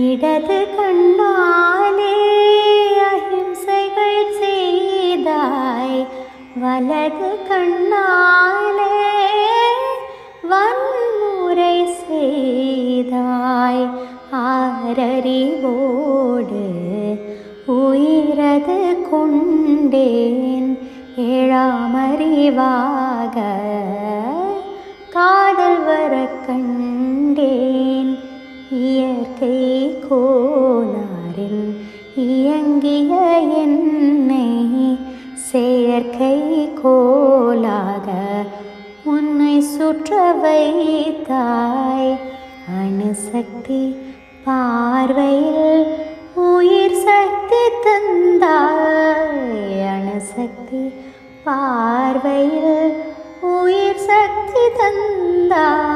இடது கண்ணாலே அஹிம்சைகள் செய்தாய், வலது கண்ணாலே வன்முறை செய்தாய். ஆறறிவோடு உயிரது கொண்டேன், ஏழாமறிவாக காதல் வர கண்டேன். இயற்கை கோளாறில் இயங்கிய என்னை செயற்கை கோலாக உன்னை சுற்ற வைத்தாய். அணுசக்தி பார்வையில் உயிர் சக்தி தந்தாய். அணுசக்தி பார்வையில் உயிர் சக்தி தந்தாய்.